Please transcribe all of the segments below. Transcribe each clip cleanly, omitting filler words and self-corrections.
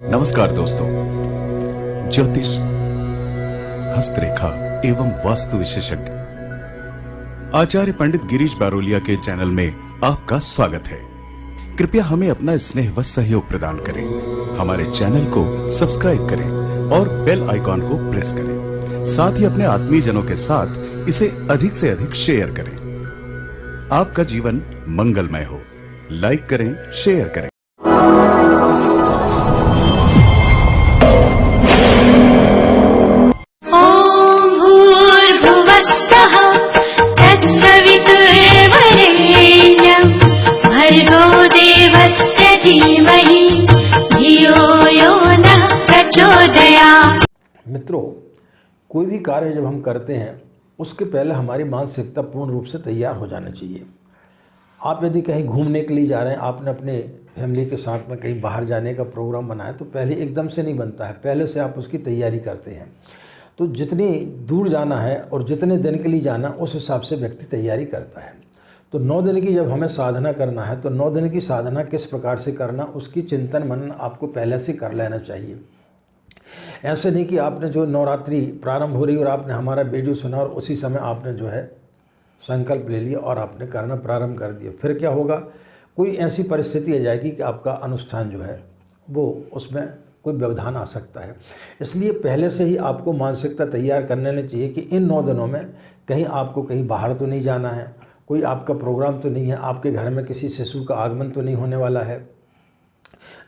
नमस्कार दोस्तों, ज्योतिष, हस्तरेखा एवं वास्तु विशेषज्ञ आचार्य पंडित गिरीश बारोलिया के चैनल में आपका स्वागत है। कृपया हमें अपना स्नेह व सहयोग प्रदान करें। हमारे चैनल को सब्सक्राइब करें और बेल आइकॉन को प्रेस करें। साथ ही अपने आत्मीयजनों के साथ इसे अधिक से अधिक शेयर करें। आपका जीवन मंगलमय हो। लाइक करें, शेयर करें। भर्गो देवस्य धीमहि धियो यो नः प्रचोदयात्। मित्रों, कोई भी कार्य जब हम करते हैं उसके पहले हमारी मानसिकता पूर्ण रूप से तैयार हो जानी चाहिए। आप यदि कहीं घूमने के लिए जा रहे हैं, आपने अपने फैमिली के साथ में कहीं बाहर जाने का प्रोग्राम बनाया, तो पहले एकदम से नहीं बनता है, पहले से आप उसकी तैयारी करते हैं। तो जितनी दूर जाना है और जितने दिन के लिए जाना, उस हिसाब से व्यक्ति तैयारी करता है। तो 9 दिन की जब हमें साधना करना है, तो 9 दिन की साधना किस प्रकार से करना, उसकी चिंतन मनन आपको पहले से कर लेना चाहिए। ऐसे नहीं कि आपने जो नवरात्रि प्रारंभ हो रही और आपने हमारा वीडियो सुना और उसी समय आपने जो है संकल्प ले लिया और आपने करना प्रारंभ कर दिया। फिर क्या होगा, कोई ऐसी परिस्थिति आ जाएगी कि आपका अनुष्ठान जो है वो उसमें कोई व्यवधान आ सकता है। इसलिए पहले से ही आपको मानसिकता तैयार कर लेनी चाहिए कि इन 9 दिनों में कहीं आपको कहीं बाहर तो नहीं जाना है, कोई आपका प्रोग्राम तो नहीं है, आपके घर में किसी शिशु का आगमन तो नहीं होने वाला है।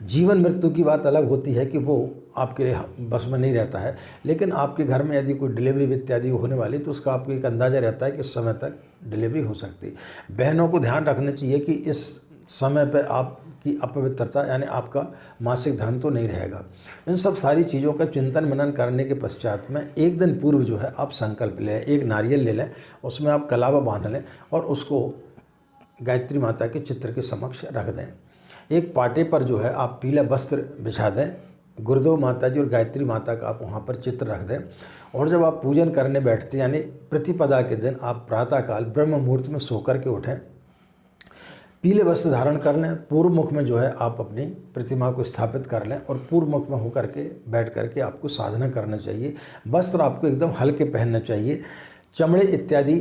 जीवन मृत्यु की बात अलग होती है कि वो आपके बस में नहीं रहता है, लेकिन आपके घर में यदि कोई डिलीवरी इत्यादि होने वाली, तो उसका आपको एक अंदाज़ा रहता है कि इस समय तक डिलीवरी हो सकती है। बहनों को ध्यान रखना चाहिए कि इस समय पर आपकी अपवित्रता यानी आपका मासिक धर्म तो नहीं रहेगा। इन सब सारी चीज़ों का चिंतन मनन करने के पश्चात में एक दिन पूर्व जो है आप संकल्प लें, एक नारियल ले लें, उसमें आप कलावा बांध लें और उसको गायत्री माता के चित्र के समक्ष रख दें। एक पाटे पर जो है आप पीला वस्त्र बिछा दें, गुरुदेव माता जी और गायत्री माता का आप वहाँ पर चित्र रख दें। और जब आप पूजन करने बैठते यानी प्रतिपदा के दिन आप प्रातःकाल ब्रह्म मुहूर्त में सो कर के उठें, पीले वस्त्र धारण कर लें, पूर्व मुख में जो है आप अपनी प्रतिमा को स्थापित कर लें और पूर्व मुख में होकर के बैठ करके आपको साधना करना चाहिए। वस्त्र आपको एकदम हल्के पहनना चाहिए। चमड़े इत्यादि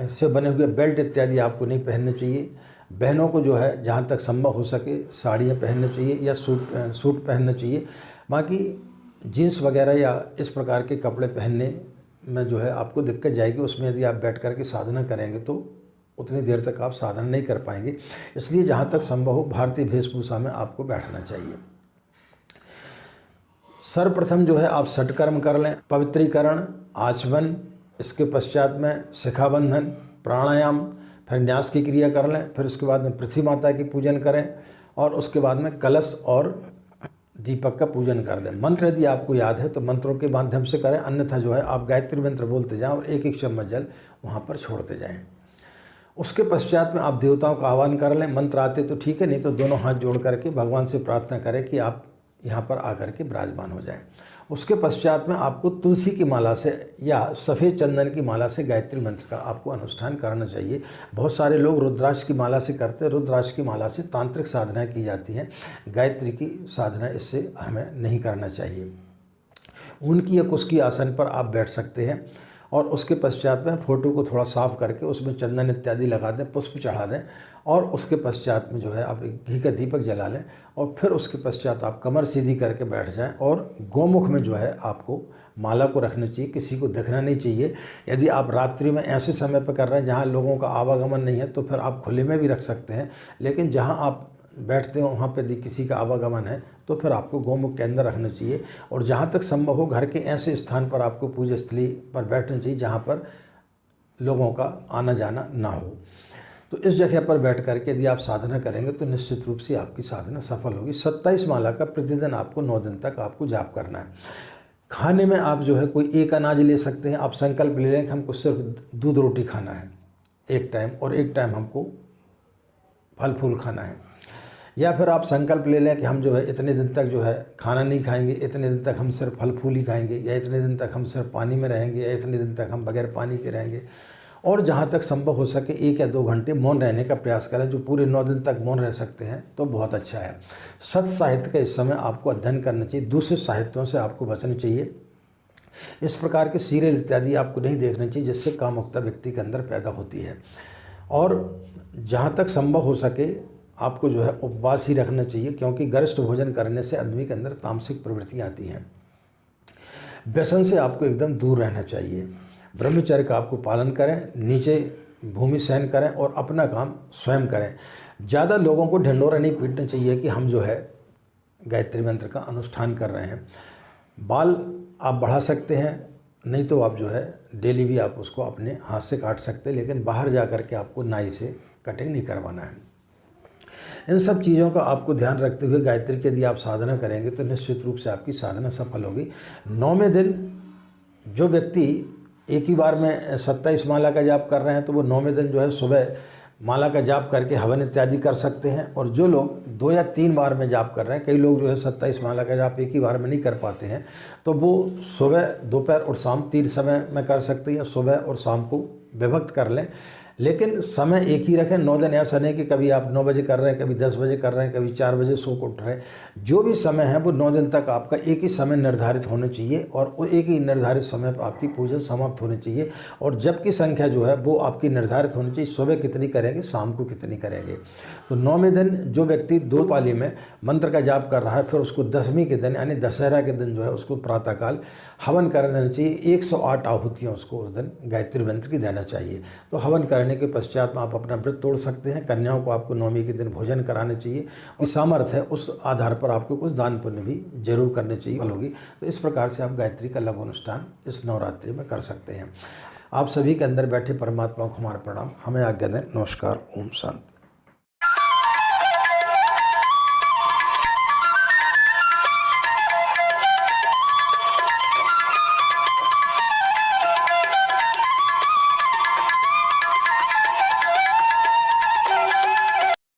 से बने हुए बेल्ट इत्यादि आपको नहीं पहनने चाहिए। बहनों को जो है जहाँ तक संभव हो सके साड़ियाँ पहनना चाहिए या सूट पहनना चाहिए। बाकी जीन्स वगैरह या इस प्रकार के कपड़े पहनने में जो है आपको दिक्कत जाएगी। उसमें यदि आप बैठ करके साधना करेंगे तो उतनी देर तक आप साधना नहीं कर पाएंगे। इसलिए जहाँ तक संभव हो भारतीय वेशभूषा में आपको बैठना चाहिए। सर्वप्रथम जो है आप षटकर्म कर लें, पवित्रीकरण, आचमन, इसके पश्चात में शिखाबंधन, प्राणायाम, फिर न्यास की क्रिया कर लें। फिर उसके बाद में पृथ्वी माता की पूजन करें और उसके बाद में कलश और दीपक का पूजन कर दें। मंत्र यदि आपको याद है तो मंत्रों के माध्यम से करें, अन्यथा जो है आप गायत्री मंत्र बोलते जाएं और एक एक चम्मच जल वहाँ पर छोड़ते जाएं। उसके पश्चात में आप देवताओं का आह्वान कर लें। मंत्र आते तो ठीक है, नहीं तो दोनों हाथ जोड़ करके भगवान से प्रार्थना करें कि आप यहाँ पर आकर के विराजमान हो जाएं। उसके पश्चात में आपको तुलसी की माला से या सफ़ेद चंदन की माला से गायत्री मंत्र का आपको अनुष्ठान करना चाहिए। बहुत सारे लोग रुद्राक्ष की माला से करते हैं। रुद्राक्ष की माला से तांत्रिक साधना की जाती है, गायत्री की साधना इससे हमें नहीं करना चाहिए। उनकी या कुछ आसन पर आप बैठ सकते हैं और उसके पश्चात में फ़ोटो को थोड़ा साफ़ करके उसमें चंदन इत्यादि लगा दें, पुष्प चढ़ा दें और उसके पश्चात में जो है आप एक घी का दीपक जला लें और फिर उसके पश्चात आप कमर सीधी करके बैठ जाएं और गोमुख में जो है आपको माला को रखना चाहिए, किसी को दिखना नहीं चाहिए। यदि आप रात्रि में ऐसे समय पर कर रहे हैं जहाँ लोगों का आवागमन नहीं है तो फिर आप खुले में भी रख सकते हैं, लेकिन जहाँ आप बैठते हो वहाँ पे यदि किसी का आवागमन है तो फिर आपको गोमुख के अंदर रखना चाहिए। और जहाँ तक संभव हो घर के ऐसे स्थान पर आपको पूजा स्थली पर बैठना चाहिए जहाँ पर लोगों का आना जाना ना हो। तो इस जगह पर बैठ करके यदि आप साधना करेंगे तो निश्चित रूप से आपकी साधना सफल होगी। 27 माला का प्रतिदिन आपको 9 दिन तक आपको जाप करना है। खाने में आप जो है कोई एक अनाज ले सकते हैं। आप संकल्प ले लें कि हमको सिर्फ दूध रोटी खाना है एक टाइम और एक टाइम हमको फल फूल खाना है। या फिर आप संकल्प ले लें कि हम जो है इतने दिन तक जो है खाना नहीं खाएंगे, इतने दिन तक हम सिर्फ फल फूल ही खाएंगे, या इतने दिन तक हम सिर्फ पानी में रहेंगे, या इतने दिन तक हम बगैर पानी के रहेंगे। और जहाँ तक संभव हो सके 1 या 2 घंटे मौन रहने का प्रयास करें। जो पूरे 9 दिन तक मौन रह सकते हैं तो बहुत अच्छा है। सत्य साहित्य का इस समय आपको अध्ययन करना चाहिए, दूसरे साहित्यों से आपको बचना चाहिए। इस प्रकार के सीरियल इत्यादि आपको नहीं देखना चाहिए जिससे कामुकता व्यक्ति के अंदर पैदा होती है। और जहाँ तक संभव हो सके आपको जो है उपवास ही रखना चाहिए, क्योंकि गरिष्ठ भोजन करने से आदमी के अंदर तामसिक प्रवृत्तियाँ आती हैं। व्यसन से आपको एकदम दूर रहना चाहिए। ब्रह्मचर्य का आपको पालन करें, नीचे भूमि शयन करें और अपना काम स्वयं करें। ज़्यादा लोगों को ढिंढोरा नहीं पीटना चाहिए कि हम जो है गायत्री मंत्र का अनुष्ठान कर रहे हैं। बाल आप बढ़ा सकते हैं, नहीं तो आप जो है डेली भी आप उसको अपने हाथ से काट सकते हैं, लेकिन बाहर जा कर के आपको नाई से कटिंग नहीं करवाना है। इन सब चीज़ों का आपको ध्यान रखते हुए गायत्री की यदि आप साधना करेंगे तो निश्चित रूप से आपकी साधना सफल होगी। 9वें दिन जो व्यक्ति एक ही बार में 27 माला का जाप कर रहे हैं तो वो 9वें दिन जो है सुबह माला का जाप करके हवन इत्यादि कर सकते हैं। और जो लोग 2 या 3 बार में जाप कर रहे हैं, कई लोग जो है 27 माला का जाप एक ही बार में नहीं कर पाते हैं, तो वो सुबह, दोपहर और शाम 3 समय में कर सकते हैं। सुबह और शाम को विभक्त कर लें, लेकिन समय एक ही रखें। 9 दिन ऐसा नहीं कि कभी आप 9 बजे कर रहे हैं, कभी 10 बजे कर रहे हैं, कभी 4 बजे सो को उठ रहे हैं। जो भी समय है वो 9 दिन तक आपका एक ही समय निर्धारित होना चाहिए और वो एक ही निर्धारित समय पर आपकी पूजा समाप्त होनी चाहिए। और जब की संख्या जो है वो आपकी निर्धारित होनी चाहिए, सुबह कितनी करेंगे, शाम को कितनी करेंगे। तो 9वें दिन जो व्यक्ति 2 पाली में मंत्र का जाप कर रहा है, फिर उसको 10वीं के दिन यानी दशहरा के दिन जो है उसको प्रातःकाल हवन कर देना चाहिए। 108 आहुतियाँ उसको उस दिन गायत्री मंत्र की देना चाहिए। तो हवन करने के पश्चात में आप अपना व्रत तोड़ सकते हैं। कन्याओं को आपको 9वीं के दिन भोजन कराना चाहिए। कि सामर्थ्य है उस आधार पर आपको कुछ दान पुण्य भी जरूर करने चाहिए होगी। तो इस प्रकार से आप गायत्री का लघु अनुष्ठान इस नवरात्रि में कर सकते हैं। आप सभी के अंदर बैठे परमात्मा को हमारा प्रणाम। हमें आज्ञा दें। नमस्कार। ओम शांति।